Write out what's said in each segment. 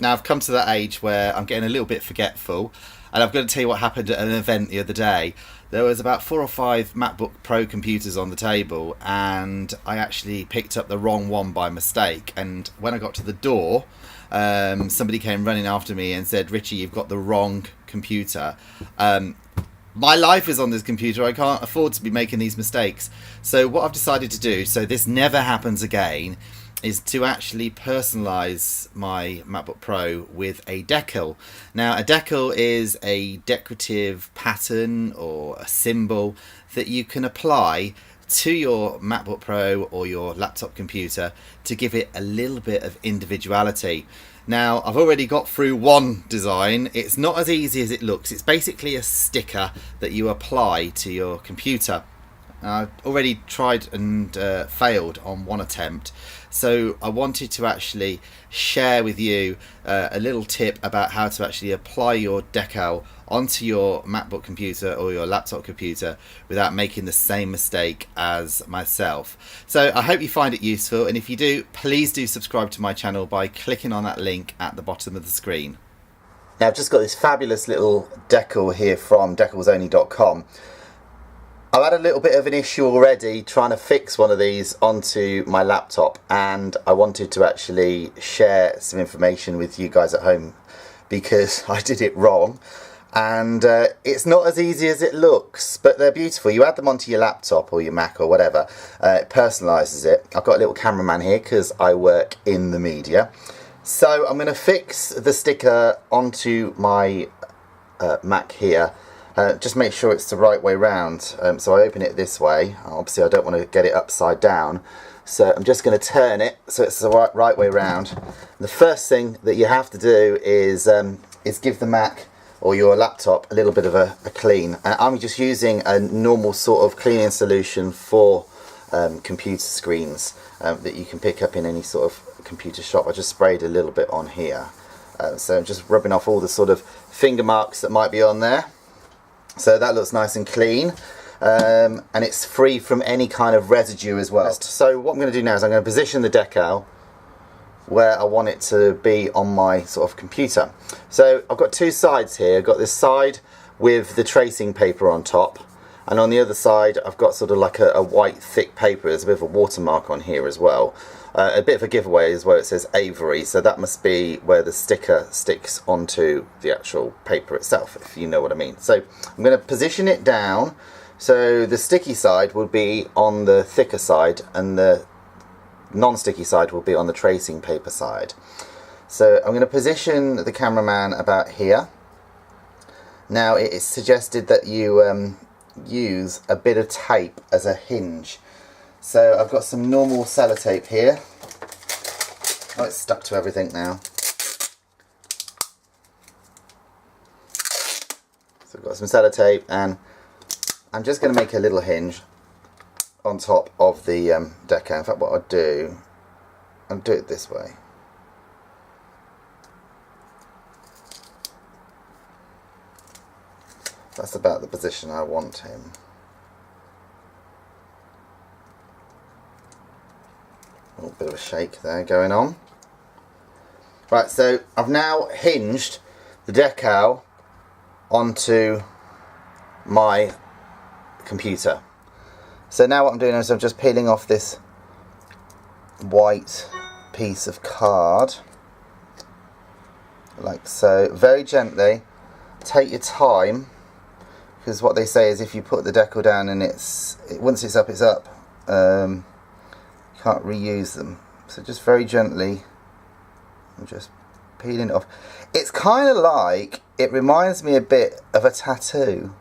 Now I've come to that age where I'm getting a little bit forgetful, and I've got to tell you what happened at an event the other day. There was about 4 or 5 MacBook Pro computers on the table, and I actually picked up the wrong one by mistake. And when I got to the door, somebody came running after me and said, "Richie, you've got the wrong computer." My life is on this computer. I can't afford to be making these mistakes. So what I've decided to do, so this never happens again, is to actually personalize my MacBook Pro with a decal. Now, a decal is a decorative pattern or a symbol that you can apply to your MacBook Pro or your laptop computer to give it a little bit of individuality. Now, I've already got through one design. It's not as easy as it looks. It's basically a sticker that you apply to your computer. I've already tried and failed on one attempt, so I wanted to actually share with you a little tip about how to actually apply your decal onto your MacBook computer or your laptop computer without making the same mistake as myself. So I hope you find it useful, and if you do, please do subscribe to my channel by clicking on that link at the bottom of the screen. Now, I've just got this fabulous little decal here from decalsonly.com. I've had a little bit of an issue already trying to fix one of these onto my laptop, and I wanted to actually share some information with you guys at home because I did it wrong, and it's not as easy as it looks, but they're beautiful. You add them onto your laptop or your Mac or whatever, it personalises it. I've got a little cameraman here because I work in the media. So I'm going to fix the sticker onto my Mac here. Just make sure it's the right way round. So I open it this way. Obviously I don't want to get it upside down, so I'm just going to turn it so it's the right way round. The first thing that you have to do is give the Mac or your laptop a little bit of a clean. I'm just using a normal sort of cleaning solution for computer screens that you can pick up in any sort of computer shop. I just sprayed a little bit on here, so I'm just rubbing off all the sort of finger marks that might be on there. So that looks nice and clean, and it's free from any kind of residue as well. So what I'm going to do now is I'm going to position the decal where I want it to be on my sort of computer. So I've got two sides here. I've got this side with the tracing paper on top, and on the other side I've got sort of like a white thick paper. There's a bit of a watermark on here as well. A bit of a giveaway is where it says Avery, so that must be where the sticker sticks onto the actual paper itself, if you know what I mean. So I'm going to position it down so the sticky side will be on the thicker side and the non-sticky side will be on the tracing paper side. So I'm going to position the cameraman about here. Now it is suggested that you use a bit of tape as a hinge. So I've got some normal sellotape here. Oh, it's stuck to everything now. So I've got some sellotape, and I'm just going to make a little hinge on top of the decal. In fact, what I'll do it this way. That's about the position I want him. A little bit of a shake there going on. Right, so I've now hinged the decal onto my computer. So now what I'm doing is I'm just peeling off this white piece of card, like so, very gently. Take your time, because what they say is if you put the decal down and once it's up, it's up. Can't reuse them, so just very gently I'm just peeling it off. It's kind of like, it reminds me a bit of a tattoo,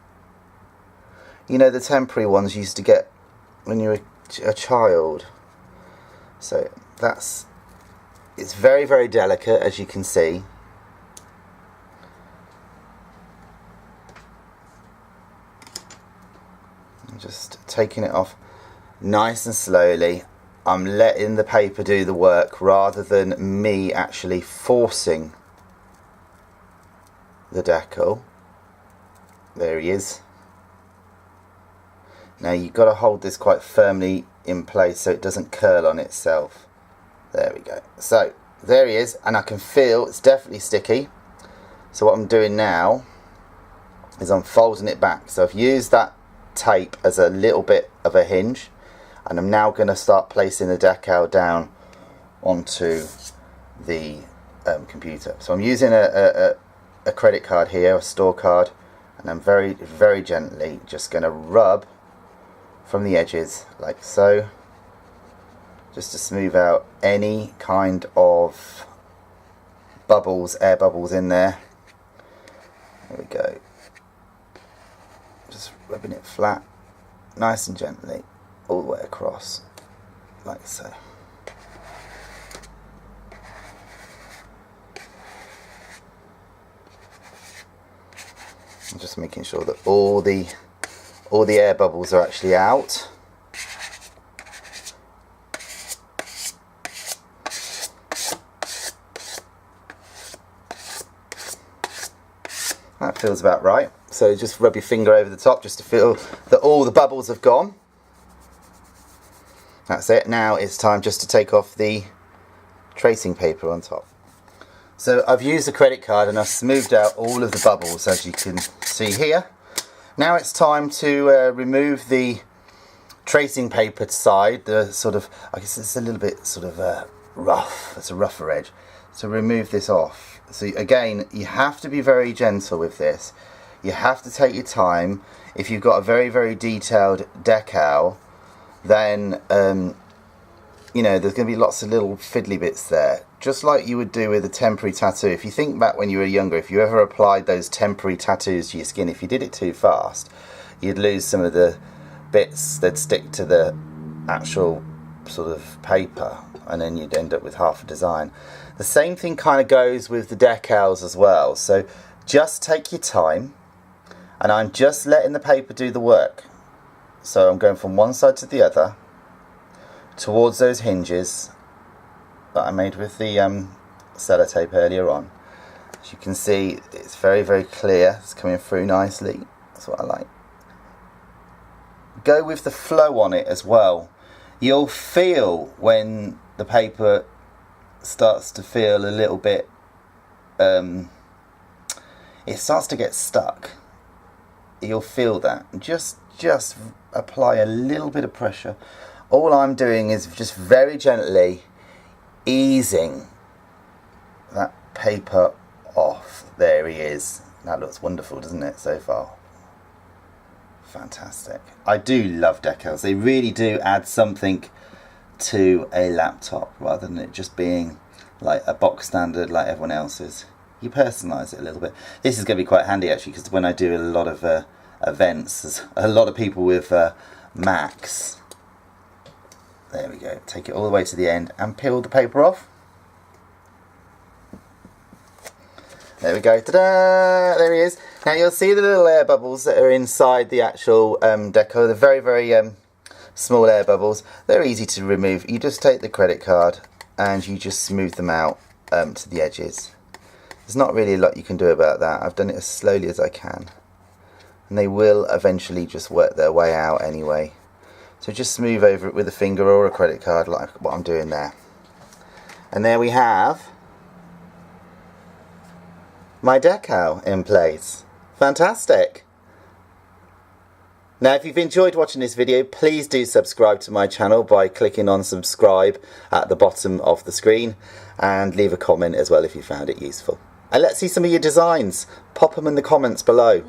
you know, the temporary ones you used to get when you were a child. So it's very, very delicate, as you can see. I'm just taking it off nice and slowly. I'm letting the paper do the work rather than me actually forcing the decal. There he is. Now you've got to hold this quite firmly in place so it doesn't curl on itself. There we go. So there he is, and I can feel it's definitely sticky. So what I'm doing now is I'm folding it back. So I've used that tape as a little bit of a hinge, and I'm now going to start placing the decal down onto the computer. So I'm using a credit card here, a store card, and I'm very, very gently just going to rub from the edges like so, just to smooth out any kind of bubbles, air bubbles in there. There we go. Just rubbing it flat, nice and gently, all the way across, like so. I'm just making sure that all the air bubbles are actually out. That feels about right. So just rub your finger over the top just to feel that all the bubbles have gone. That's it. Now it's time just to take off the tracing paper on top. So I've used a credit card and I've smoothed out all of the bubbles, as you can see here. Now it's time to remove the tracing paper side, the sort of, I guess it's a little bit sort of rough, it's a rougher edge. So remove this off. So again, you have to be very gentle with this. You have to take your time. If you've got a very, very detailed decal, then you know, there's going to be lots of little fiddly bits there, just like you would do with a temporary tattoo. If you think back when you were younger, if you ever applied those temporary tattoos to your skin, if you did it too fast, you'd lose some of the bits that stick to the actual sort of paper, and then you'd end up with half a design. The same thing kind of goes with the decals as well. So just take your time, and I'm just letting the paper do the work. So I'm going from one side to the other towards those hinges that I made with the sellotape earlier on. As you can see, it's very, very clear. It's coming through nicely. That's what I like. Go with the flow on it as well. You'll feel when the paper starts to feel a little bit, it starts to get stuck. You'll feel that. Just apply a little bit of pressure. All I'm doing is just very gently easing that paper off. There he is. That looks wonderful, doesn't it, so far? Fantastic. I do love decals. They really do add something to a laptop rather than it just being like a box standard like everyone else's. You personalise it a little bit. This is going to be quite handy actually, because when I do a lot of events, there's a lot of people with Macs. There we go. Take it all the way to the end and peel the paper off. There we go. Ta-da! There he is. Now you'll see the little air bubbles that are inside the actual decal. They're very, very small air bubbles. They're easy to remove. You just take the credit card and you just smooth them out to the edges. There's not really a lot you can do about that. I've done it as slowly as I can. And they will eventually just work their way out anyway. So just smooth over it with a finger or a credit card like what I'm doing there. And there we have my decal in place. Fantastic! Now if you've enjoyed watching this video, please do subscribe to my channel by clicking on subscribe at the bottom of the screen, and leave a comment as well if you found it useful. And let's see some of your designs. Pop them in the comments below.